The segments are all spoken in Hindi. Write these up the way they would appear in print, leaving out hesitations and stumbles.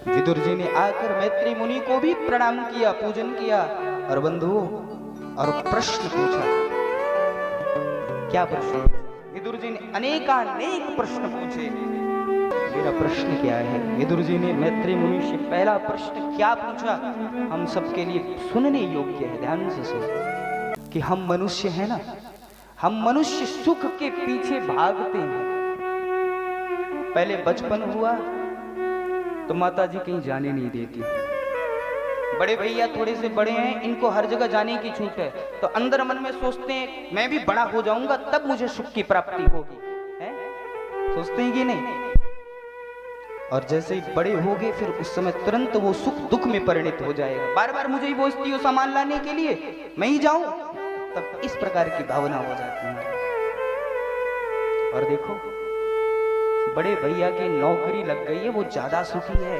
विदुर जी ने आकर मैत्री मुनि को भी प्रणाम किया, पूजन किया और बंधुओं और प्रश्न पूछा। क्या प्रश्न? विदुर जी ने अनेकानेक प्रश्न पूछे। मेरा प्रश्न क्या है? विदुर जी ने मैत्री मुनि से पहला प्रश्न क्या पूछा, हम सबके लिए सुनने योग्य है, ध्यान से सुन। कि हम मनुष्य हैं ना, हम मनुष्य सुख के पीछे भागते हैं। पहले बचपन हुआ तो माता जी कहीं जाने नहीं देती, बड़े भैया थोड़े से बड़े हैं, इनको हर जगह जाने की छूट है, तो अंदर मन में सोचते हैं मैं भी बड़ा हो जाऊंगा तब मुझे सुख की प्राप्ति होगी, है? सोचते हैं कि नहीं? और जैसे ही बड़े हो गए फिर उस समय तुरंत वो सुख दुख में परिणत हो जाएगा। बार बार मुझे ही बोझती हो सामान लाने के लिए, मैं ही जाऊं, तब इस प्रकार की भावना हो जाती है। और देखो बड़े भैया की नौकरी लग गई है, वो ज्यादा सुखी है।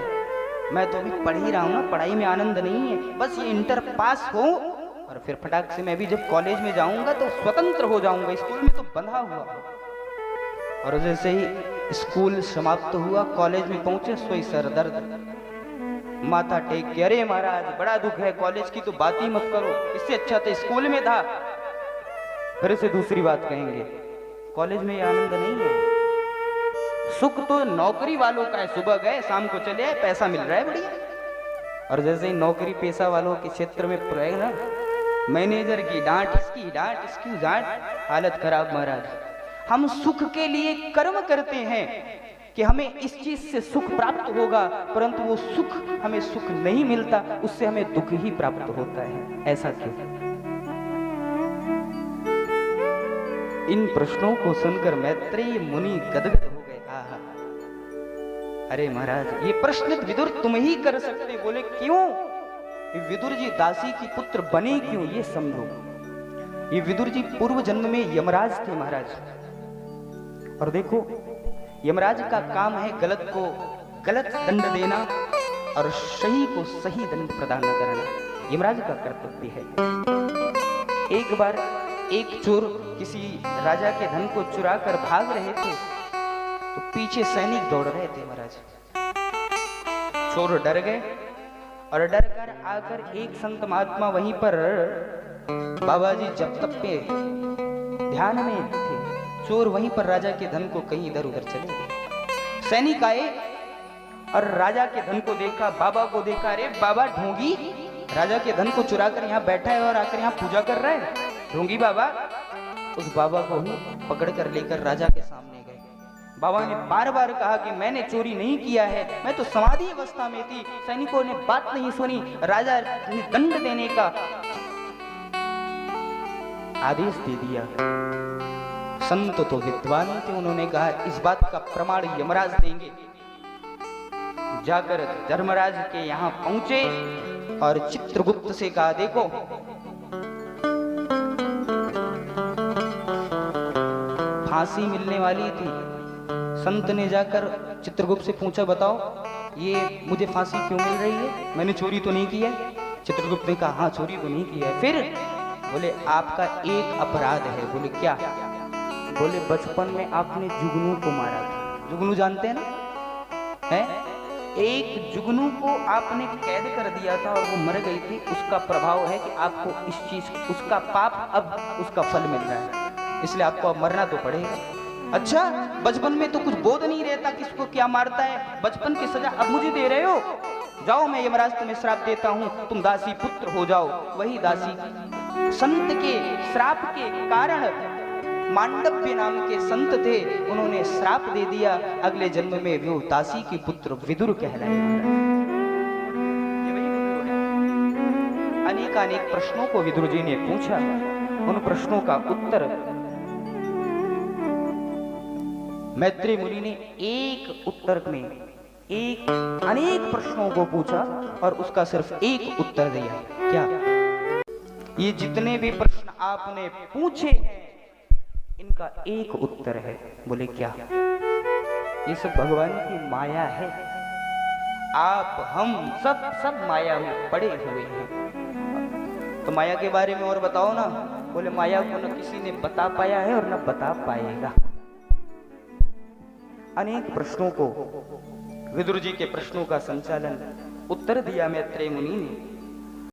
मैं तो अभी पढ़ ही रहा हूं ना, पढ़ाई में आनंद नहीं है, बस ये इंटर पास हो और फिर फटाक से मैं भी जब कॉलेज में जाऊंगा तो स्वतंत्र हो जाऊंगा, स्कूल में तो बंधा हुआ। और जैसे ही स्कूल समाप्त हुआ, कॉलेज में पहुंचे, सोई सर दर्द, माथा टेक के, अरे महाराज बड़ा दुख है, कॉलेज की तो बात ही मत करो, इससे अच्छा तो स्कूल में था। फिर से दूसरी बात कहेंगे, कॉलेज में ये आनंद नहीं है, सुख तो नौकरी वालों का है, सुबह गए शाम को चले आए, पैसा मिल रहा है बढ़िया। और जैसे ही नौकरी पेशा वालों के क्षेत्र में प्रयोग ना, मैनेजर की डांट, इसकी डांट, इसकी डांट, हालत खराब महाराज। हम सुख के लिए कर्म करते हैं कि हमें इस चीज से सुख प्राप्त होगा, परंतु वो सुख हमें सुख नहीं मिलता, उससे हमें दुख ही प्राप्त होता है। ऐसा क्यों? इन प्रश्नों को सुनकर मैत्रेय मुनि गदगद हो गए। आहा, अरे महाराज ये प्रश्न विदुर तुम ही कर सकते। बोले क्यों? विदुर जी दासी की पुत्र बने क्यों, ये समझो। ये विदुर जी पूर्व जन्म में यमराज थे महाराज। और देखो यमराज का काम है गलत को गलत दंड देना और सही को सही दंड प्रदान करना, यमराज का कर्तव्य है। एक बार एक चोर किसी राजा के धन को चुरा कर भाग रहे थे, तो पीछे सैनिक दौड़ रहे थे महाराज। चोर डर गए और डर कर आकर एक संत महात्मा वहीं पर बाबा जी जब तक पे ध्यान में थे, चोर वहीं पर राजा के धन को कहीं इधर उधर चले गए। सैनिक आए और राजा के धन को देखा, बाबा को देखा, अरे बाबा ढोंगी राजा के धन को चुरा कर यहाँ बैठा है और आकर यहाँ पूजा कर रहा है, ढोंगी बाबा। उस बाबा को ही पकड़ कर लेकर राजा के सामने गए। बाबा ने बार बार कहा कि मैंने चोरी नहीं किया है, मैं तो समाधि अवस्था में थी। सैनिकों ने बात नहीं सुनी, राजा ने दंड देने का आदेश दे दिया। संत तो विद्वान थे, उन्होंने कहा इस बात का प्रमाण यमराज देंगे। जाकर धर्मराज के यहाँ पहुंचे और चित्रगुप्त से कहा, देखो फांसी मिलने वाली थी। संत ने जाकर चित्रगुप्त से पूछा, बताओ ये मुझे फांसी क्यों मिल रही है, मैंने चोरी तो नहीं की है। चित्रगुप्त ने कहा, हाँ चोरी तो नहीं की है। फिर बोले आपका एक अपराध है। बोले क्या? बोले बचपन में आपने जुगनू को मारा था। जुगनू जानते हैं ना, है? एक जुगनू को आपने कैद कर दिया था और वो मर गई थी, उसका प्रभाव है कि आपको इस चीज, उसका पाप अब उसका फल मिल रहा है, इसलिए आपको अब मरना तो पड़ेगा। अच्छा, बचपन में तो कुछ बोध नहीं रहता किसको क्या मारता है, बचपन की सजा अब मुझे दे रहे हो, जाओ मैं यमराज तुम्हें श्राप देता हूं, तुम दासी पुत्र हो जाओ। वही दासी संत के श्राप के कारण, मांडव्य नाम के संत थे, उन्होंने श्राप दे दिया, अगले जन्म में वो दासी की पुत्र विदुर कहलाए। अनेकानेक प्रश्नों को विदुर जी ने पूछा, उन प्रश्नों का उत्तर मैत्री मुनि ने एक उत्तर में एक अनेक प्रश्नों को पूछा और उसका सिर्फ एक उत्तर दिया। क्या? ये जितने भी प्रश्न आपने पूछे हैं इनका एक उत्तर है। बोले क्या? ये सब भगवान की माया है, आप हम सब माया में पड़े हुए हैं। तो माया के बारे में और बताओ ना। बोले माया को न किसी ने बता पाया है और न बता पाएगा। अनेक प्रश्नों को विदुर जी के प्रश्नों का संचालन उत्तर दिया मैत्रेय मुनि ने।